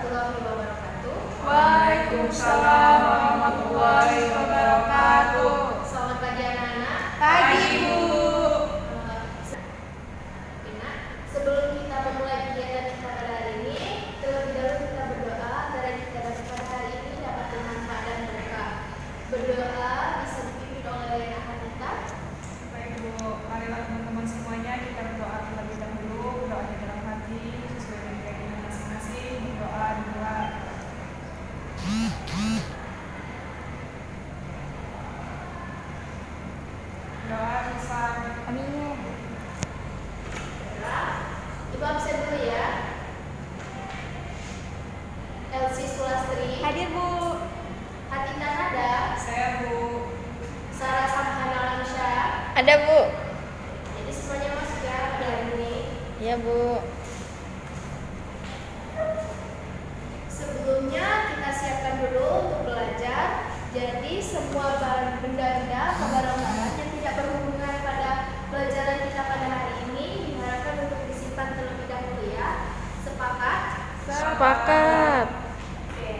warahmatullahi wabarakatuh. Waalaikumsalam warahmatullahi wabarakatuh. Selamat pagi anak-anak. Pagi, Bu. Sebelum kita memulai kegiatan kita pada hari ini, terlebih dahulu kita berdoa agar kita pada hari ini dapat bermanfaat dan berkah. Berdoa bisa dipimpin oleh anak kita. Baik, Bu. Marilah teman-teman semuanya kita berdoa terlebih dahulu. Berdoa di dalam hati sesuai dengan keinginan masing-masing. Doa dimulai. Doa bisa. Amin. Ibu absen dulu ya. Elsie Sulastri. Hadir, Bu. Hatinda Nada. Saya, Bu. Sarah Samhana Alamsyah. Ada, Bu. Jadi semuanya masuk ya pada hari ini. Iya, Bu. Sebelumnya kita siapkan dulu untuk belajar. Jadi semua benda-benda atau barang-barang yang tidak berhubungan pada pelajaran kita pada hari ini diharapkan untuk disimpan terlebih dahulu ya. Sepakat? Sepakat. Oke.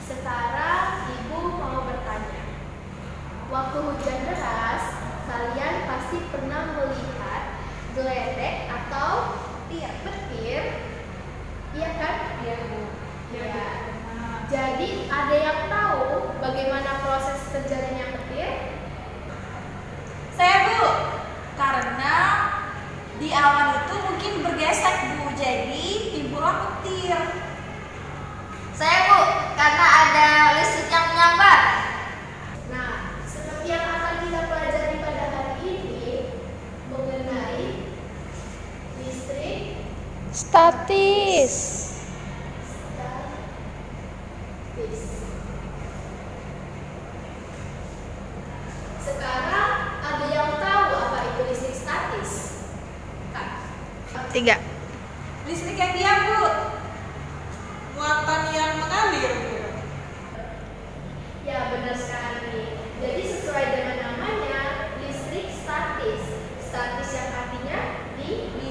Sekarang Ibu mau bertanya. Waktu hujan deras, kalian pasti pernah melihat geledek atau petir? Iya kan? Iya, Bu. Ya. Jadi ada yang tahu bagaimana proses terjadinya petir? Saya, Bu, karena di awan itu mungkin bergesek, Bu, jadi timbullah petir. Saya, Bu, karena ada listrik yang menyambar. Nah, seperti yang akan kita pelajari pada hari ini mengenai listrik Statis. statis. Sekarang ada yang tahu apa itu listrik statis? Kak. 3. Listrik yang diam, Bu. Muatan yang mengalir, Bu. Ya, benar sekali. Jadi sesuai dengan namanya, listrik statis. Statis yang artinya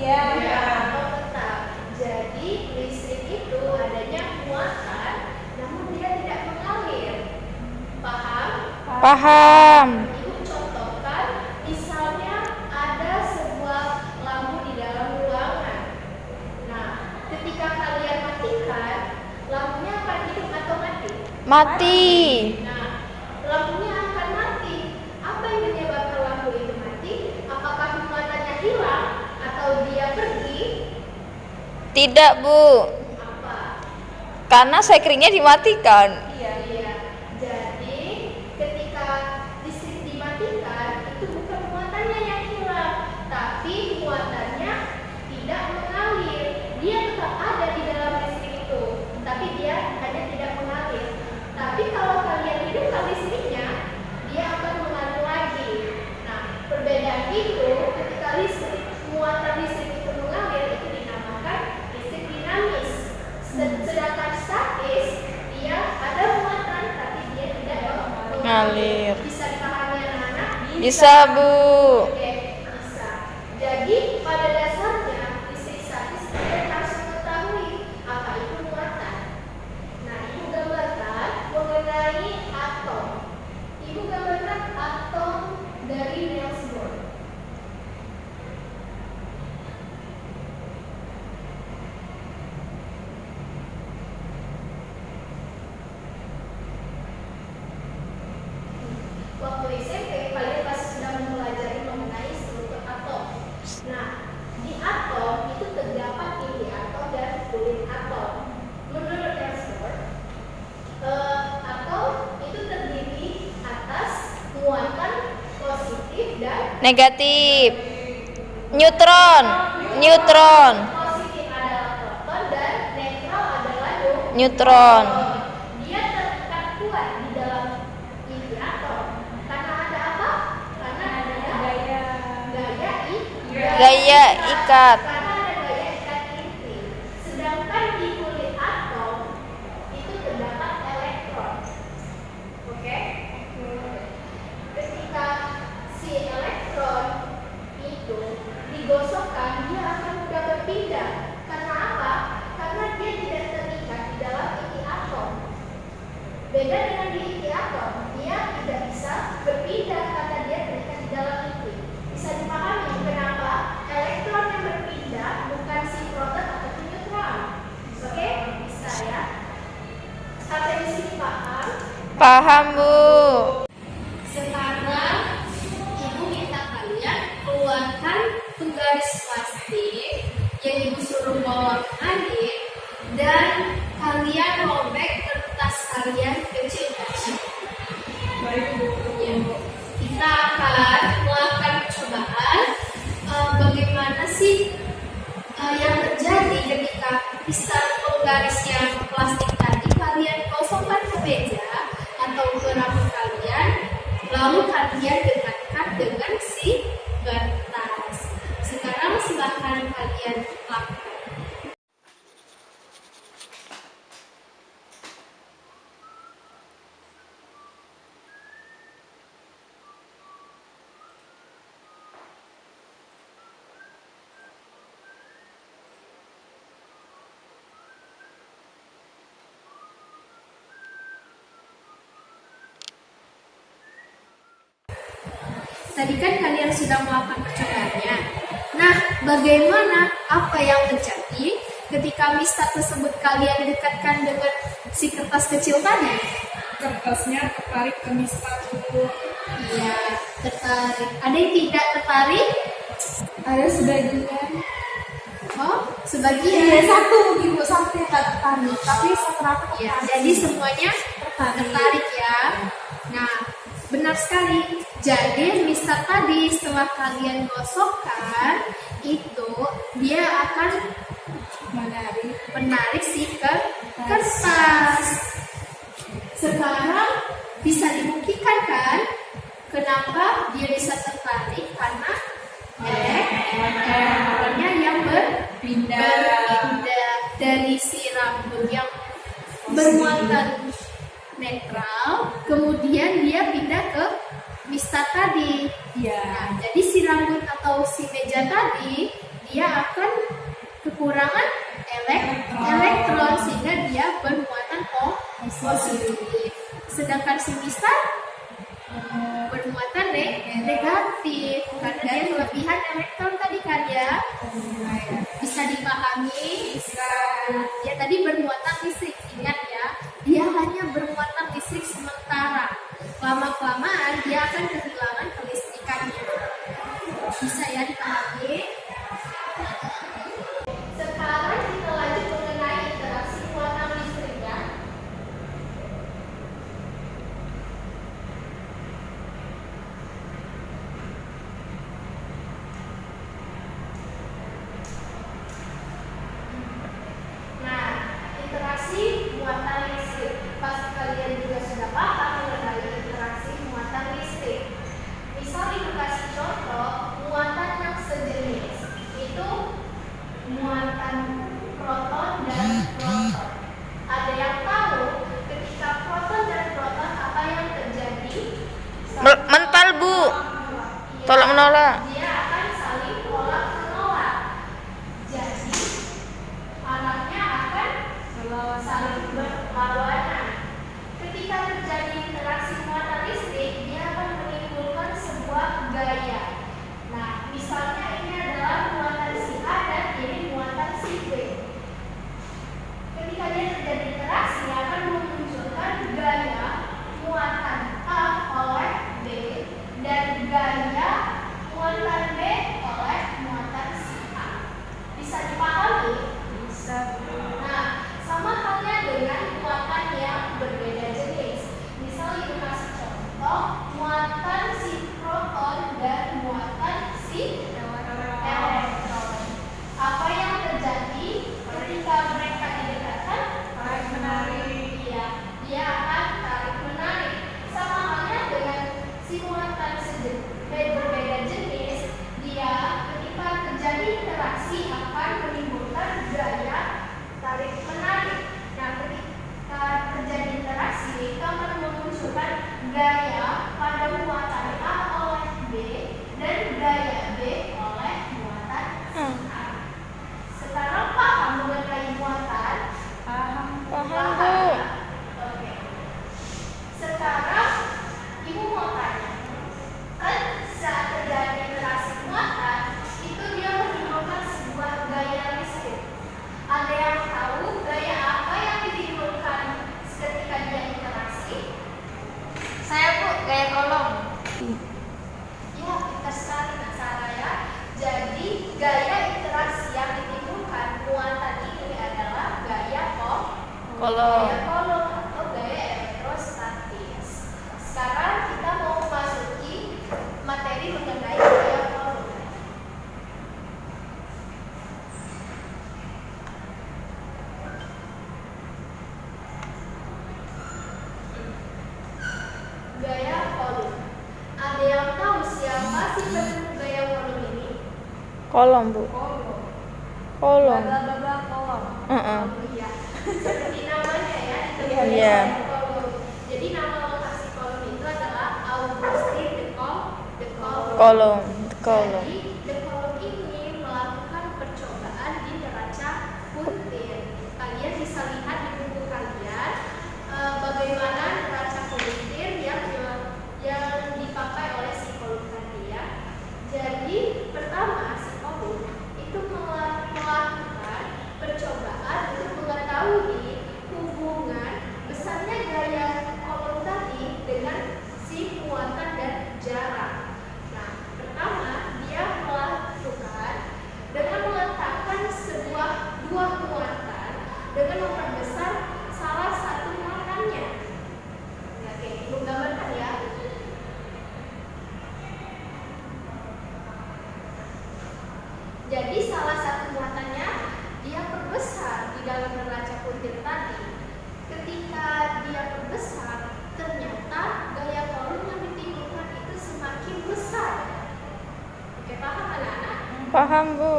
Iya. atau tetap. Jadi listrik itu adanya muatan, namun dia tidak mengalir. Paham? Paham. Ibu contohkan, misalnya ada sebuah lampu di dalam ruangan. Nah, ketika kalian matikan, lampunya akan hidup atau mati? Mati. Nah, lampunya akan mati. Apa yang menyebabkan lampu itu mati? Apakah muatannya hilang atau dia pergi? Tidak, Bu. Apa? Karena sekringnya dimatikan. Iya. Jadi, ketika listrik dimatikan, itu bukan muatannya yang hilang, tapi muatannya tidak mengalir. Dia tetap ada di dalam listrik itu, tapi dia hanya tidak mengalir. Tapi kalau kalian hidupkan listriknya, dia akan mengalir lagi. Nah, perbedaan itu ketika muatan listrik itu mengalir, itu dinamakan listrik dinamis. Sedangkan statis, dia ada muatan tapi dia tidak Mengalir. Bisa dipahami anak-anak? Bisa, Bu. Oke, bisa. Jadi pada dasarnya listrik statis kita harus mengetahui apa itu muatan. Nah, Ibu gambarkan mengenai atom. Ibu gambarkan atom dari Niels Bohr. Waktu SMP, kalian pasti sudah mempelajari mengenai struktur atom. Nah, di atom itu terdapat inti atom dan kulit atom. Menurut Niels Bohr, atom itu terdiri atas muatan positif dan Negatif. Neutron. positif adalah proton dan netral adalah Neutron. Dia terikat kuat di dalam inti atom. Karena ada apa? Karena ada Gaya ikat. Karena ada gaya ikat inti. Sedangkan di kulit atom itu terdapat elektron. Oke? Ketika si elektron itu digosokkan, dia akan mudah berpindah. Karena apa? Karena dia tidak terikat di dalam Berbeda dengan di atom, dia tidak bisa berpindah karena dia terikat di dalam liquid. Bisa dipahami kenapa elektron yang berpindah bukan si proton atau si neutron. Oke, bisa ya. Sampai di sini paham? Paham, Bu. Sekarang Ibu minta kalian keluarkan penggaris plastik yang Ibu suruh bawa ke adik dan kalian robek kertas kalian kecil-kecil. Baik, Bu. Ya, kita akan melakukan percobaan bagaimana sih yang terjadi ketika pisau penggaris yang plastik tadi kalian kosongkan ke meja atau ke rambut kalian, lalu kalian dekatkan dengan si kertas. Sekarang silahkan kalian lakukan. Tadi kan kalian sudah melakukan percobaannya. Nah, bagaimana apa yang terjadi ketika mistar tersebut kalian dekatkan dengan si kertas kecil tadi? Kertasnya tertarik ke mistar, Bu. Iya, tertarik. Ada yang tidak tertarik? Ada sebagian. Oh, sebagian. Satu ibu satu yang tak tertarik, tapi rata-rata Ya, jadi semuanya tertarik ya. Nah, benar sekali. Jadi mistar tadi setelah kalian gosokkan itu dia akan menarik si kertas. Sekarang bisa dibuktikan kan kenapa dia bisa tertarik, karena elektronnya yang berpindah dari si rambut yang bermuatan netral, kemudian dia pindah ke mistar tadi. Iya. Nah, jadi si rambut atau si meja tadi dia akan kekurangan elektron sehingga dia bermuatan positif. Sedangkan si mistar bermuatan negatif karena dia kelebihan elektron tadi kan ya. Bisa dipahami? Bisa. Dia tadi bermuatan listrik, ingat ya. Dia hanya bermuatan listrik sementara. Lama-kelamaan dia akan kehilangan kelistrikannya. Bisa ya dipahami? Sekarang kita lanjut mengenai interaksi muatan listriknya. Nah, interaksi muatan listrik. Pasti kalian juga sudah paham mengenai interaksi muatan listrik. Misal Ibu kasih contoh muatan yang sejenis. Itu muatan proton dan proton. Ada yang tahu ketika proton dan proton apa yang terjadi? Mental, Bu. Tolak menolak. Dia akan saling tolak menolak. Jadi arahnya akan saling berlawanan. Ketika terjadi interaksi muatan listrik, dia akan menimbulkan sebuah gaya. Nah, misalnya ini adalah muatan si A dan ini muatan si B. Ketika dia terjadi interaksi, akan memunculkan gaya muatan A oleh B dan gaya muatan B oleh muatan si A. Bisa dipahami? Bisa. Nah, sama halnya dengan muatan yang berbeda jenis. Misal Ibu kasih contoh muatan si proton dan muatan si elektron. Apa yang terjadi ketika mereka didekatkan? Tarik menarik. Iya, dia akan tarik menarik. Sama halnya dengan si muatan berbeda jenis, dia ketika terjadi interaksi akan menimbulkan gaya tarik menarik. Nah, ketika terjadi interaksi, itu akan memunculkan gaya pada muatan A oleh B dan gaya B oleh muatan A. Sekarang paham mengenai muatan? Paham. Paham, Bu. Paham ya? Oke. gaya kolom. Ya, pintar sekali Nak Sarah ya. Jadi gaya interaksi yang ditimbulkan muatan ini adalah gaya Kolom. kolom atau gaya elektrostatis. Sekarang kita mau masuki materi mengenai gaya kolom. Gaya kolom. Ada yang tahu siapa sih penemu gaya kolom ini? Kolom, Bu. Kolom. Kolom. Bla bla bla kolom. Heeh. Iya. Seperti namanya ya, itu Iya. Iya. kolom. Jadi nama lengkap si kolom itu adalah Augustin de Kolom. Kolom. Kolom. Jadi de Kolom ini melakukan percobaan di neraca puntir. Kalian bisa lihat di buku kalian bagaimana neraca puntir yang dipakai oleh si kolom tadi ya. Jadi pertama si kolom itu melakukan percobaan untuk mengetahui hubungan besarnya gaya kolom tadi dengan si muatan dan jarak. Nah, pertama dia melakukan dengan meletakkan dua muatan dengan memperbesar salah satu muatannya. Ya, oke, menggambarkan ya. Jadi salah satu muatannya dia perbesar di dalam neraca puntir tadi. Ketika dia perbesar, ternyata gaya kolom yang ditimbulkan itu semakin besar. Oke, paham anak-anak? Paham, Bu.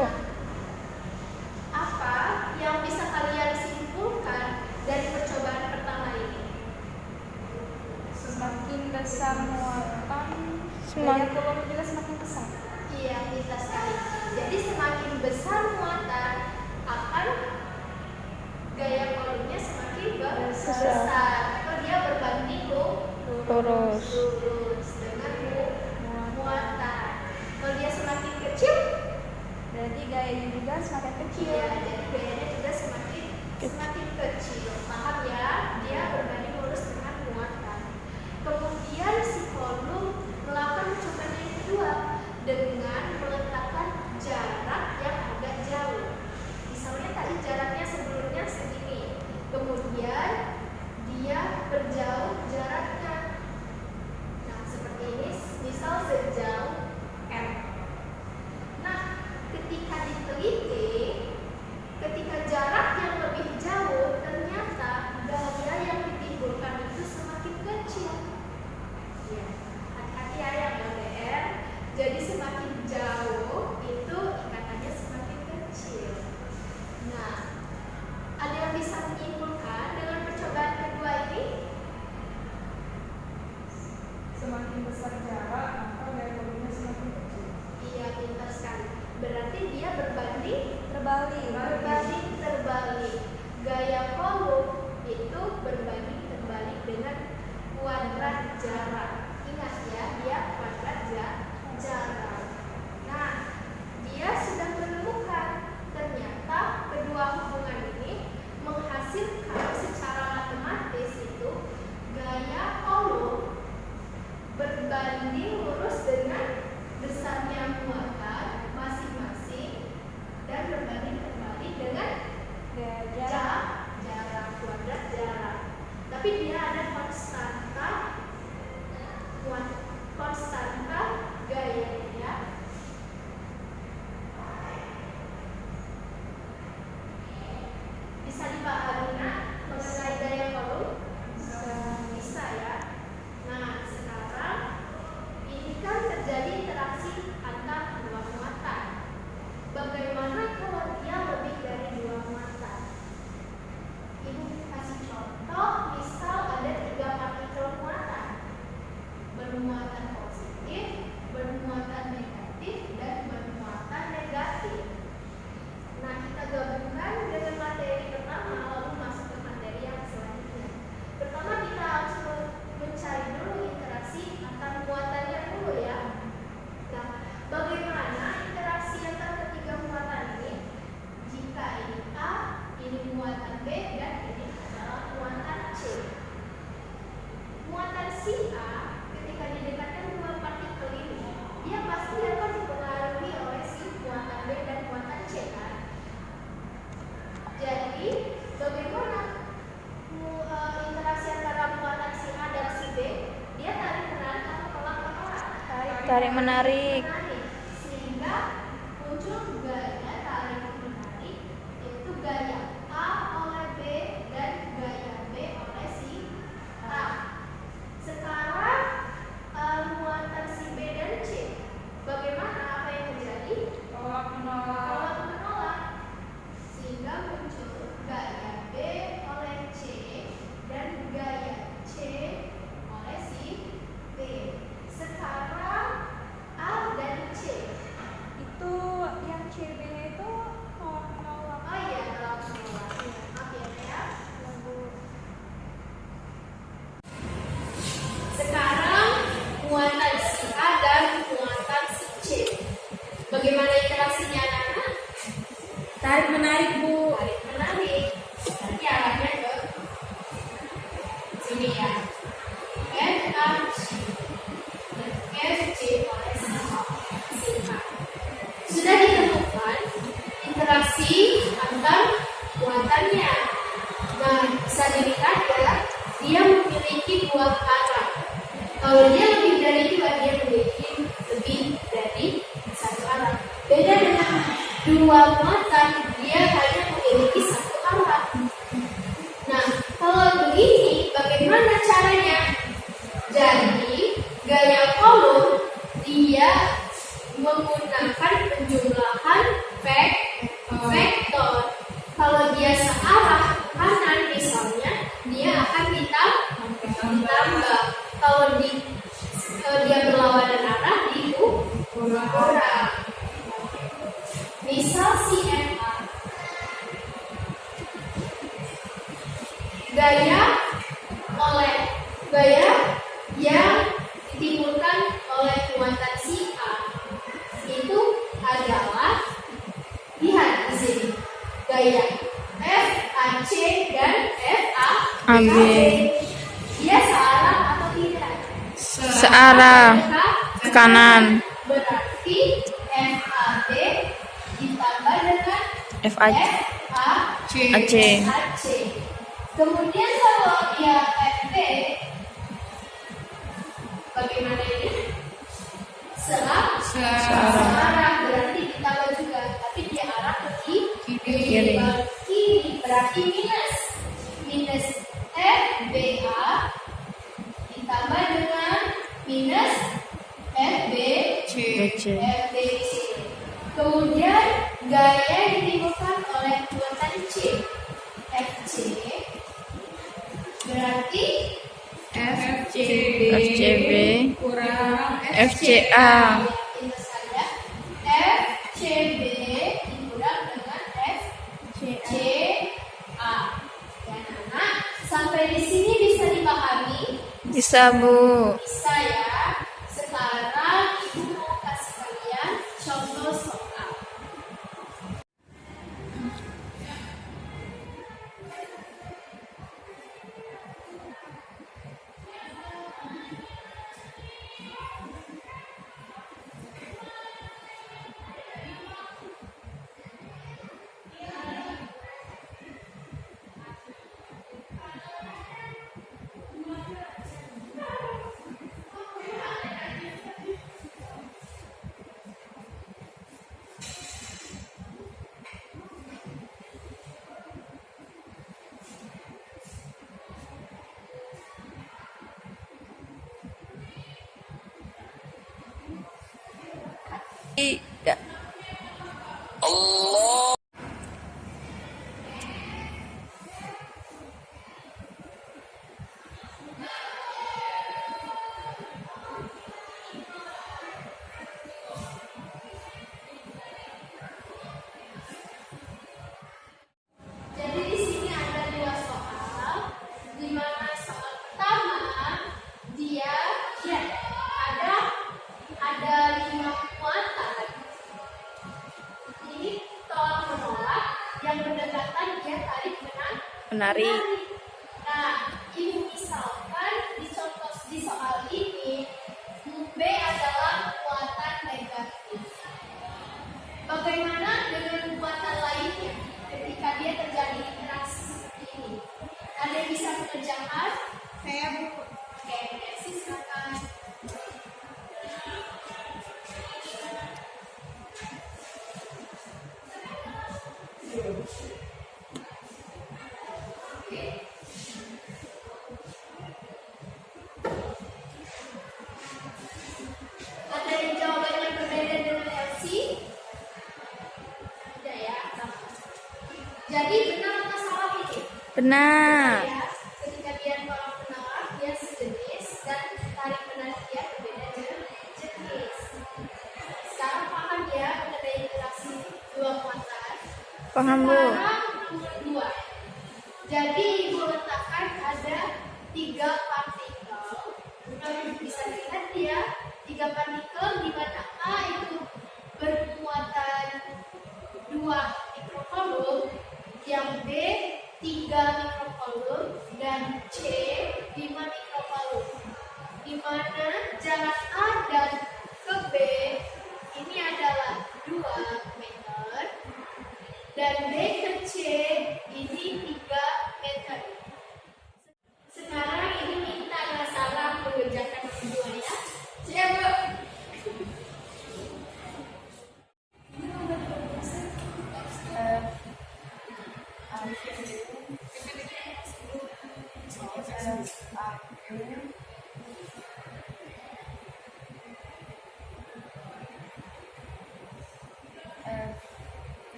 Apa yang bisa kalian simpulkan dari percobaan pertama ini? Semakin besar muatan, Semakin- gaya kolom juga semakin besar. Iya, bisa sekali. Jadi semakin besar muatan akan gaya kolomnya semakin besar. Atau dia berbanding Lurus. dengan muatan. Kalau dia semakin kecil, Berarti gayanya juga semakin kecil. iya, jadi gayanya juga semakin kecil. Paham ya? Dia berbanding lurus dengan muatan. Kemudian si kolom melakukan percobaan yang kedua dengan meletakkan jarak yang agak jauh. Misalnya tadi jaraknya sebelumnya segini, kemudian dia berjauh jaraknya. Nah, seperti ini, misal sejauh M. Nah, ketika diteliti, ketika jarak yang lebih jauh, ternyata gaya yang ditimbulkan itu semakin kecil. Ya, hati-hati ya yang LDR. Jadi semakin jauh itu ikatannya semakin kecil. Nah, ada yang bisa menyimpulkan dengan percobaan kedua ini? Semakin besar jarak, maka gaya kolomnya semakin kecil. Iya, pintar sekali. Berarti dia berbanding terbalik. Gaya kolom itu berbanding terbalik dengan kuadrat jarak. Ingat ya, dia kuadrat jarak. Nah, dia sudah menemukan ternyata kedua hubungan ini menghasilkan secara matematis itu gaya kolom berbanding lurus dengan besarnya muatan masing-masing dan berbanding terbalik dengan jarak kuadrat jarak. Tapi dia ada konstanta gaya ya. Bisa dipahami nak mengenai gaya kolom? Bisa ya. Nah, sekarang ini kan terjadi interaksi antar dua muatan. Bagaimana kalau dia lebih dari dua muatan? Ibu kasih contoh, misal ada 3 partikel muatan, bermuatan positif, bermuatan negatif, dan bermuatan negatif. Nah, kita gabungkan dengan materi pertama, lalu masuk ke materi yang selanjutnya. Pertama kita harus mencari dulu interaksi antar muatannya dulu ya. Nah, bagaimana interaksi antar ketiga muatan ini? Jika ini A, ini muatan B, dan ini adalah muatan C. Muatan si A ketika Tarik menarik. Sehingga muncul gaya tarik menarik, yaitu gaya A oleh B dan gaya B oleh si A. Sekarang muatan si B dan C, bagaimana, apa yang terjadi? Tolak menolak. Tolak menolak, sehingga muncul gaya B oleh C dan gaya C oleh si B. Sekarang A dan C. Itu yang CB itu tolak menolak. Oh iya, tolak menolak. Maaf ya, Teh. Sekarang muatan si A dan muatan si C. Bagaimana interaksinya, anak-anak? Tarik menarik, Bu. Tarik menarik. Nanti arahnya ke sini ya. FAC dan FC oleh si A. Sudah ditemukan interaksi antar muatannya. Nah, bisa dilihat ya, dia memiliki dua arah. Kalau dia lebih dari dua, dia memiliki lebih dari satu arah. Beda dengan dua muatan, dia hanya memiliki satu arah. Nah, kalau begini, bagaimana caranya? Jadi, gaya kolom dia menggunakan penjumlahan vektor. Kalau dia searah ke kanan misalnya, dia akan ditambah. Kalau dia berlawanan arah, dikurang. Misal si FA, gaya yang ditimbulkan oleh muatan si A itu adalah, lihat di sini, gaya FAC dan FAB. Dia searah atau tidak? Searah ke kanan. Berarti FAB ditambah dengan FAC. FAC. Kemudian kalau dia FB, bagaimana ini? Searah, berarti ditambah juga, tapi dia arah ke kiri. Berarti minus FBA ditambah dengan minus FBC. Kemudian gaya yang ditimbulkan oleh muatan C, FC, berarti FCB kurang FCA. itu saja, FCB dikurang dengan FCA. Dan anak, sampai di sini bisa dipahami? Bisa, Bu. Bisa ya. Sekarang Ibu mau kasih kalian contoh soal. Tidak. Jadi di sini ada dua soal, di mana soal pertama dia ada 5 muatan. Ini tolak menolak, yang berdekatan dia tarik Menarik. Nah, ini misalkan di soal ini B adalah muatan negatif. Bagaimana dengan muatan lainnya ketika dia terjadi interaksi seperti ini? Ada yang bisa mengerjakan? saya, Bu. Oke, silakan. Benar. Ya, ketika dia tolak menolak dia sejenis dan tarik menarik dia berbeda jenis. Sekarang paham ya mengenai interaksi dua muatan. Paham, Bu. Sekarang nomor 2. Jadi Ibu letakkan ada 3 partikel. Bisa dilihat ya, 3 partikel di mana A itu bermuatan 2 mikrocoulomb, yang B 3 mikrocoulomb dan C 5 mikrocoulomb. Di mana jarak A dan ke B ini adalah 2 meter dan B ke C ini 3 meter. Sekarang ini minta Kak Sarah mengerjakan kedua ya. Siap, Bu.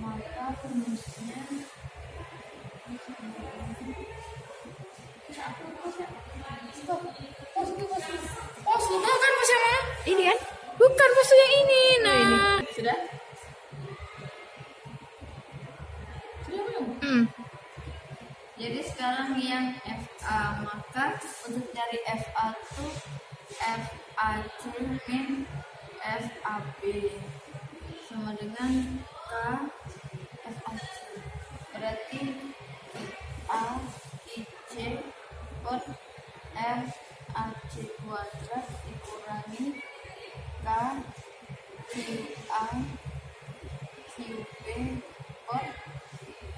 Maka rumusnya Bukan pos yang mana? Ini kan? Bukan pos yang ini. Nah. sudah belum? Jadi sekarang yang FA, maka untuk dari FA itu FAC min FAB sama dengan K FAC. Berarti A IC per FAC kuadrat dikurangi K QA QB per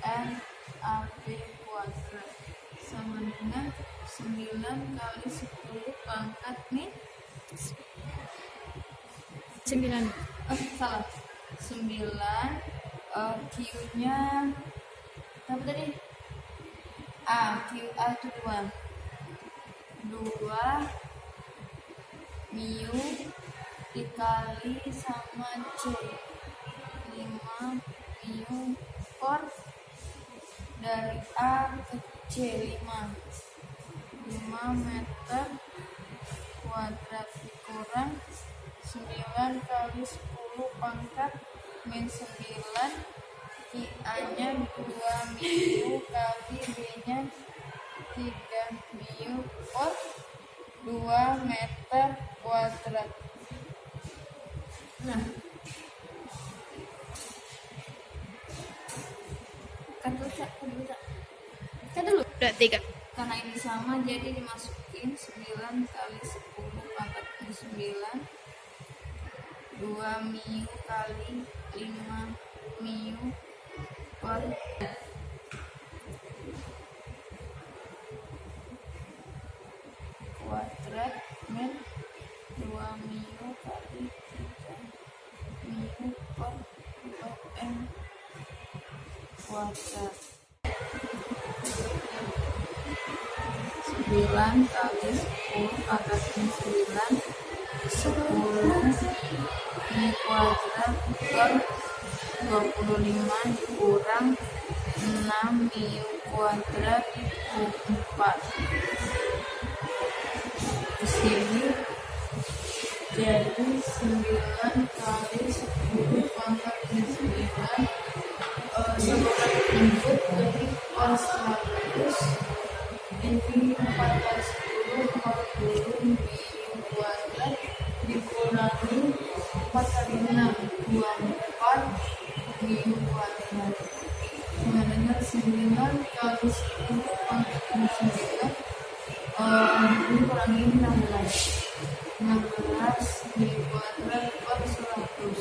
FAB kuadrat sama dengan 9 kali 10 pangkat min 9. salah 9 Q nya apa tadi QA itu 2 mu dikali sama C 5 mu per dari A ke C 5 meter kuadrat dikurang 9 kali 10 pangkat min 9 QA nya 2 mu kali B nya 3 mu per 2 meter kuadrat. Nah, kan dulu Udah 3. karena ini sama jadi dimasukin 9 kali 10 pangkat min 9 2 mu kali 5 mu per kuadrat min 2 mu kali 3 mu per 2m kuadrat. 9 kali 10 pangkat min 9 10 mi kuadrat per 25 dikurang 6 mu kuadrat 4 di sini jadi 9 kali 10 pangkat min 9 sebagai input jadi per 100 ini 4 kali 10 40 mu kuadrat dikurangi 4 kali 6 24 mu kuadrat sama dengan 9 kali 10 16 dikuadrat per 100.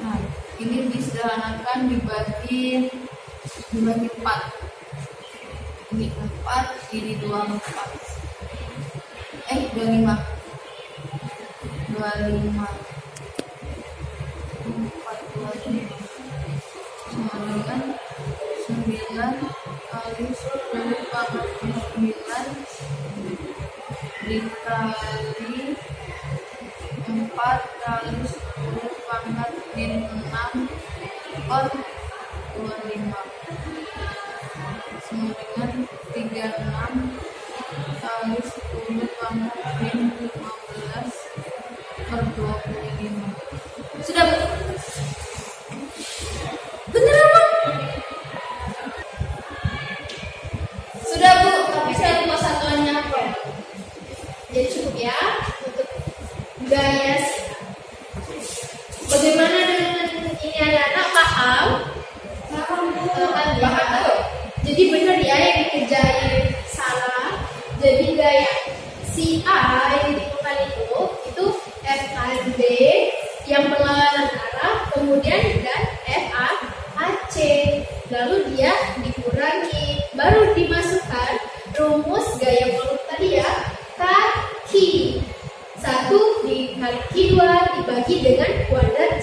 Nah, ini disederhanakan dibagi 4. Ini 4, ini 24. 25. 25. 4, 25. Sama dengan 9 kali 10 pangkat 9 dikali 4 kali 10 pangkat min 6 per 25 sama dengan 36 kali 10 pangkat min 15 per 25. Sudah, Bu? Beneran, Bu? Sudah, Bu, tapi saya lupa satuannya apa. Jadi cukup ya untuk gaya. Bagaimana dengan ini anak-anak paham? Paham. Jadi benar ya yang dikerjain salah. Jadi gaya si A yang ditemukan itu FAB yang perlawanan arah, kemudian dan FAC. Lalu dia dikurangi, baru dimasukkan rumus gaya kolom tadi ya. Kaki 1 dikali 2 dibagi dengan kuadrat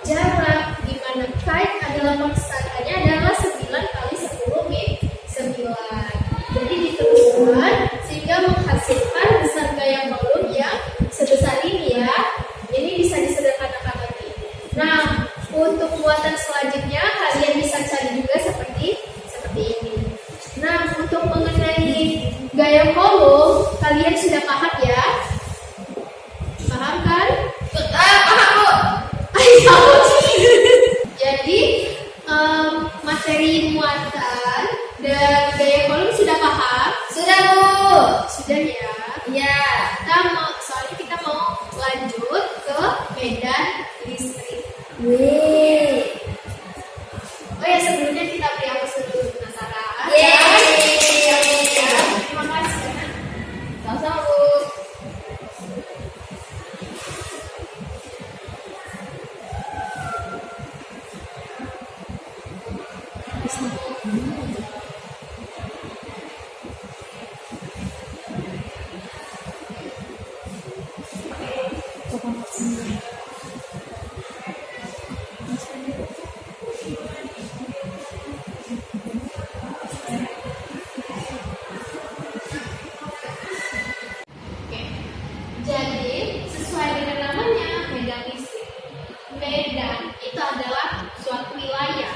jarak, di mana kite adalah maksatnya adalah 9 kali 10 min 9. Jadi diteruskan sehingga menghasilkan besar gaya kolom yang sebesar ini ya. Ini bisa disederhanakan lagi. Nah, untuk muatan selanjutnya kalian bisa cari juga seperti ini. Nah, untuk mengenai gaya kolom, kalian sudah paham ya? Paham kan? Paham, Bu. Ayo. Jadi, materi muatan dan gaya kolom sudah paham? Sudah, Bu. Sudah ya? Ya. Soalnya kita mau lanjut ke medan listrik. Oh ya, sebelumnya kita beri apa dulu penasaran? Terima kasih. Sama-sama, Bu. Oke. Jadi, sesuai dengan namanya, medan listrik. Medan itu adalah suatu wilayah.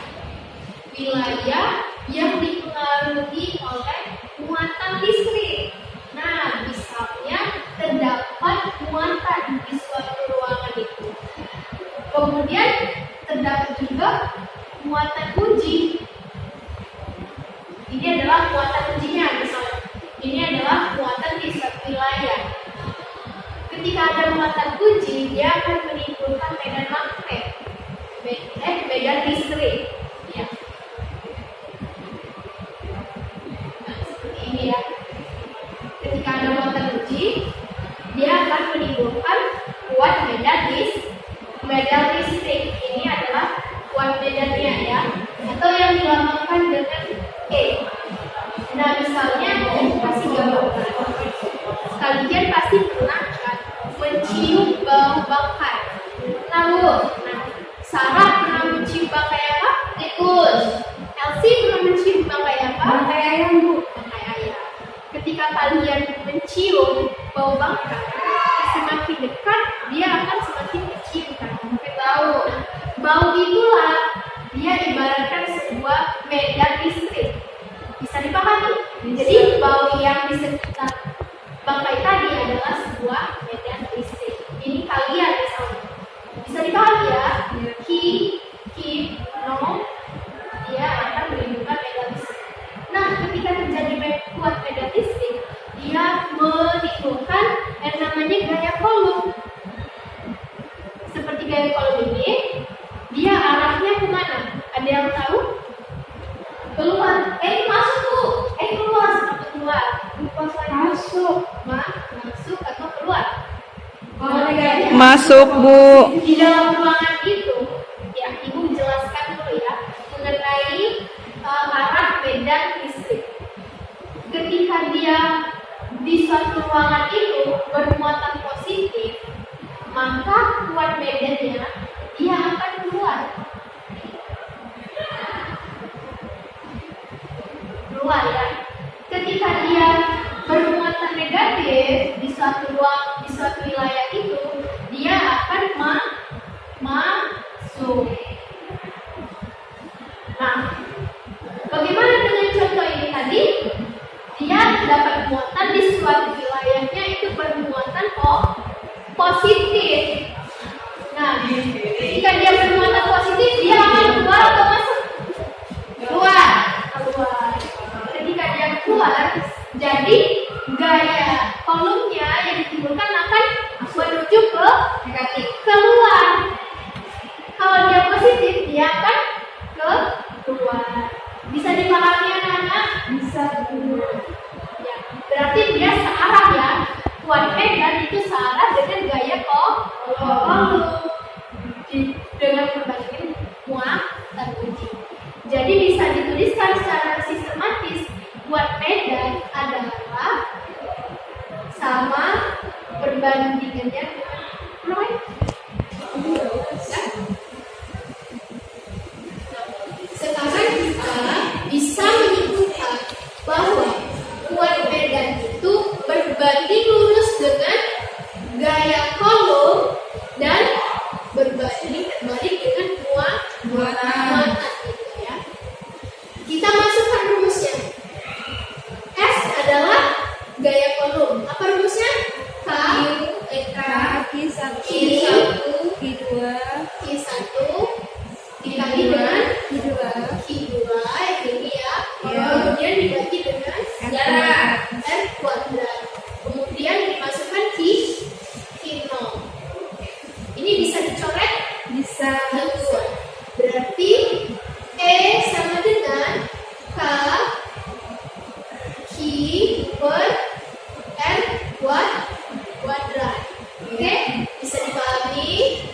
Wilayah yang dipengaruhi oleh muatan listrik. Nah, misalnya terdapat muatan di suatu ruangan itu. Kemudian terdapat juga muatan uji. Ini adalah muatan ujinya, misalnya. Ini adalah muatan di suatu wilayah. Ketika ada muatan uji, dia akan menimbulkan medan magnet, medan listrik. Ya. Nah, seperti ini ya. Ketika ada muatan uji, dia akan menimbulkan kuat medan listrik. Ini adalah kuat medannya ya, atau yang dilambangkan dengan E. Nah, misalnya pasti gambarkan. Kalian pasti pernah kan mencium bau bangkai. Nah, Bu, Sarah pernah mencium bangkai apa? Tikus. Elsie pernah mencium bangkai apa? Bangkai ayam, Bu. Bangkai ayam. Ketika kalian mencium bau bangkai, semakin dekat dia akan semakin kecil kan? Mungkin tahu. Bau itulah dia ibaratkan sebuah medan listrik. Bisa dipahami? Jadi bau yang di sekitar bangkai tadi adalah sebuah medan listrik. Ini kalian misalnya. Bisa dipahami ya? Ki, no, dia akan menimbulkan medan listrik. Nah, ketika terjadi kuat medan listrik, dia menimbulkan yang namanya gaya kolom. Seperti gaya kolom ini, dia arahnya kemana? Ada yang tahu? Keluar. Masuk, Bu. Keluar. Keluar. Lupa saya. Masuk. masuk atau keluar? Masuk, Bu. Di dalam ruangan itu, ya Ibu jelaskan dulu ya mengenai arah medan listrik. Ketika dia di suatu ruangan itu bermuatan positif, maka kuat medannya dia akan keluar. Keluar ya. Ketika dia bermuatan negatif di suatu wilayah itu, dia akan masuk. Nah, bagaimana dengan contoh ini tadi? Dia dapat muatan di suatu wilayahnya itu bermuatan positif. Nah, ketika dia bermuatan positif, dia akan keluar atau masuk? Keluar. Ketika dia keluar, jadi gaya kolomnya yang ditimbulkan akan menuju ke negatif, keluar. Kalau dia positif, dia akan keluar. Bisa dipahami anak-anak? Bisa. Ya, berarti dia searah ya. Kuat medan itu searah dengan gaya kolom dengan berbanding muatan uji. Jadi bisa dituliskan secara sistematis, kuat medan adalah sama perbandingannya dengan sekarang kita bisa menyimpulkan bahwa kuat medan itu berbanding lurus dengan gaya kolom dan berbanding terbalik dengan muatan gitu ya. Kita masukkan rumusnya. S adalah gaya kolom. Apa rumusnya? Q1 dikali dengan Q2 ini ya. Kemudian dibagi dengan jarak R kuadrat. Kemudian dimasukkan Q0. Ini bisa dicoret? Bisa. Berarti E sama dengan K Q per R kuadrat. Oke, bisa dipahami?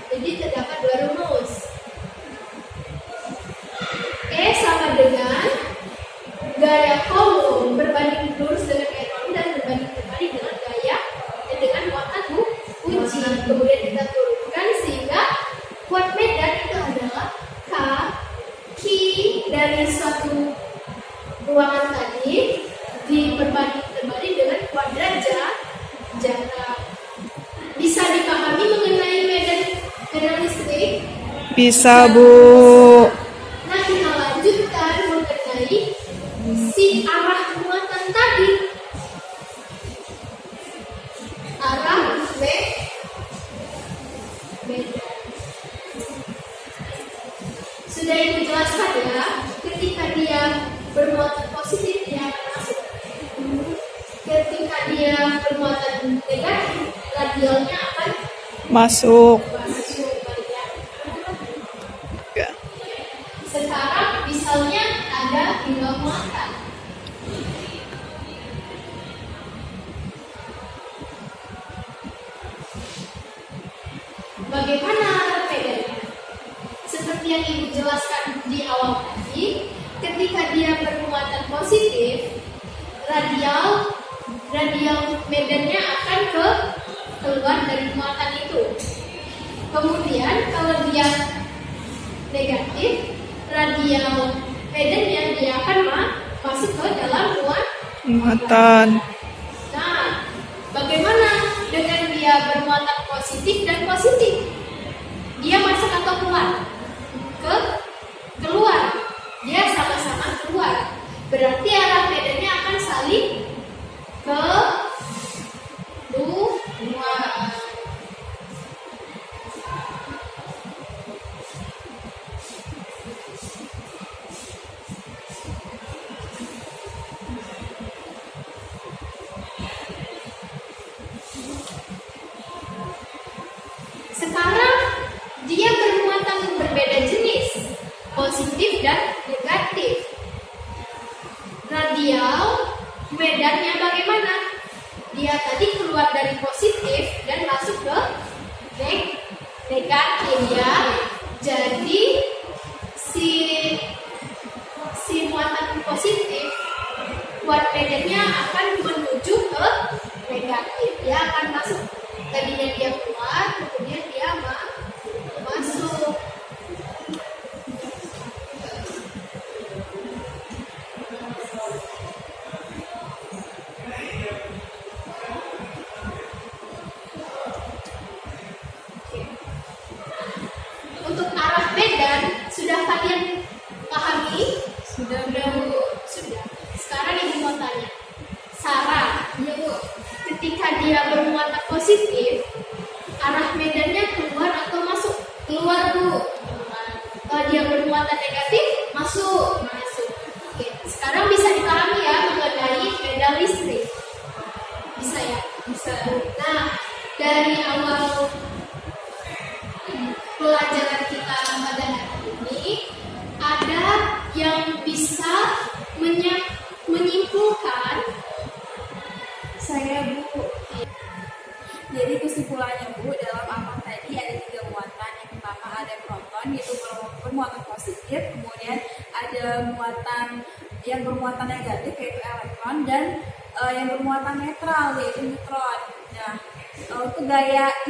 Jadi terdapat dua rumus. E sama dengan gaya kolom berbanding lurus dengan gaya kolom dan berbanding terbalik dengan gaya dengan muatan uji. Kemudian kita turunkan sehingga kuat medan itu adalah K Q dari suatu ruangan tadi diperbanding terbalik dengan kuadrat jarak. Bisa dipahami mengenai medan listrik? Bisa, Bu. Nah, kita lanjutkan mengenai si arah muatan tadi. Arah medan. Sudah Ibu jelaskan ya, ketika dia bermuatan positif dia akan masuk. Ketika dia bermuatan negatif, radialnya akan Masuk. Sekarang misalnya ada dua muatan. Bagaimana arah medannya? Seperti yang Ibu jelaskan di awal tadi, ketika dia bermuatan positif, radial medannya akan keluar dari muatan itu. Kemudian kalau dia negatif, radial medannya dia akan masuk ke dalam Muatan. Nah, bagaimana dengan dia bermuatan positif dan positif? Dia masuk atau keluar? Keluar. Dia sama-sama keluar. Berarti arah medannya akan saling keluar. Sekarang dia bermuatan berbeda dia tadi keluar dari positif dan masuk ke negatif ya. Jadi si muatan positif kuat medannya akan menuju ke negatif. Dia akan masuk. Tadinya dia keluar, kemudian dia masuk. Untuk arah medan sudah kalian pahami? Sudah Bu. Sudah. Sekarang Ibu mau tanya. Sarah, iya Bu. Ketika dia bermuatan positif, arah medannya keluar atau masuk? Keluar Bu. Kalau dia bermuatan negatif, masuk. Oke. Sekarang bisa dipahami ya mengenai medan listrik. Bisa ya? Bisa. Nah, dari awal pelajaran kita pada hari ini ada yang bisa menyimpulkan. Saya Bu. Jadi kesimpulannya Bu, dalam atom tadi ada 3 muatan. Yang pertama ada proton, yaitu bermuatan positif. Kemudian ada muatan yang bermuatan negatif, yaitu elektron, dan yang bermuatan netral, yaitu neutron. Nah, untuk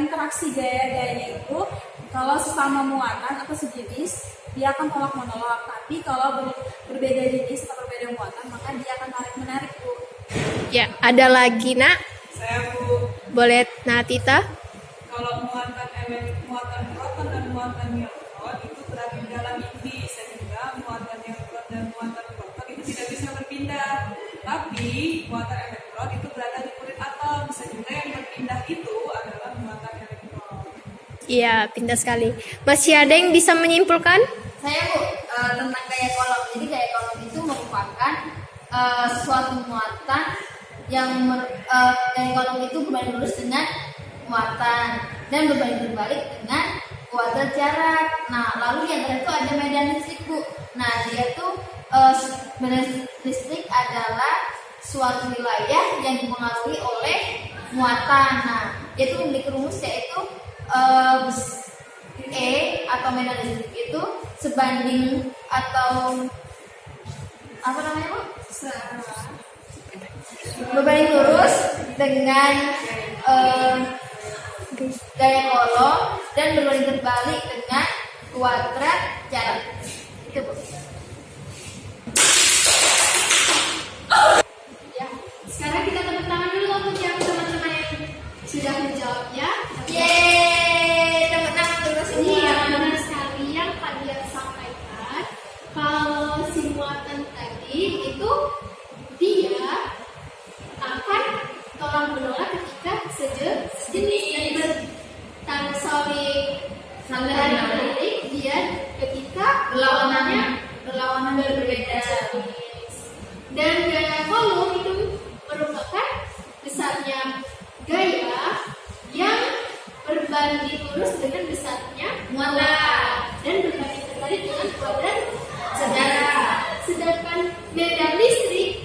interaksi gaya-gayanya itu, kalau sesama muatan atau sejenis, dia akan tolak menolak. Tapi kalau berbeda jenis atau berbeda muatan, maka dia akan tarik-menarik Bu. Ya, ada lagi Nak? Saya Bu, Boleh Natita? kalau muatan proton dan muatan neutron itu berada di dalam inti, sehingga muatan neutron dan muatan proton itu tidak bisa berpindah. Tapi muatan elektron itu berada di kulit atom, sehingga yang berpindah itu adalah muatan elektron. Iya, pintar sekali. Masih ada yang bisa menyimpulkan? Saya Bu, tentang gaya kolom. Jadi gaya kolom itu merupakan suatu muatan yang gaya kolom itu berbanding lurus dengan muatan dan berbanding terbalik dengan kuadrat jarak. Nah, lalu yang terakhir itu ada medan listrik Bu. Nah, dia tuh medan listrik adalah suatu wilayah yang dipengaruhi oleh muatan. Nah, dia tuh memiliki rumus yaitu E atau medan listrik itu sebanding atau apa namanya Bu? Berbanding lurus dengan gaya kolom dan berbanding terbalik dengan kuadrat jarak. Itu Bu. Ya. Sekarang kita tepuk tangan dulu untuk yang teman-teman yang sudah menjawabnya. Yeay, tepuk tangan dulu semua. Iya, benar sekali yang kalian sampaikan. Kalau si muatan tadi itu dia akan tolak menolak ketika sejenis dan saling menarik dia ketika berlawanan berbeda jenis. Dan gaya kolom itu merupakan besarnya gaya yang berbanding lurus dengan besarnya muatan dan berbanding terbalik dengan kuadrat jarak. Sedangkan medan listrik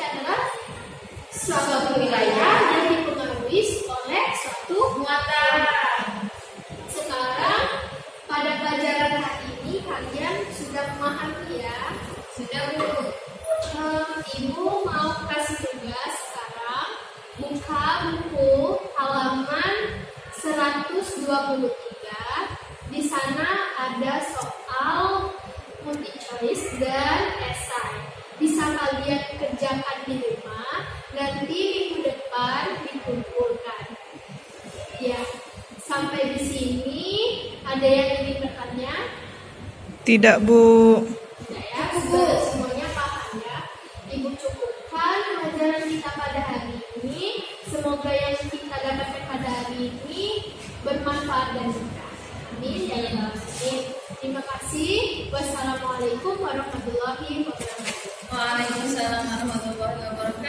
adalah suatu wilayah yang dipengaruhi oleh suatu muatan. Sekarang pada pelajaran hari ini kalian sudah memahami ya? Sudah Bu. Ibu mau kasih tugas sekarang buka buku halaman 123. Di sana ada soal multi choice dan esai. Bisa kalian kerjakan di rumah, nanti minggu depan dikumpulkan. Ya, sampai di sini ada yang ingin bertanya? Tidak Bu. Tidak ya, semuanya paham ya. Ibu cukupkan pelajaran kita pada hari ini. Semoga yang kita dapatkan pada hari ini bermanfaat dan berkah. Amin ya rabbal alamin. Terima kasih. Wassalamualaikum warahmatullahi wabarakatuh. Waalaikumsalam warahmatullahi wabarakatuh.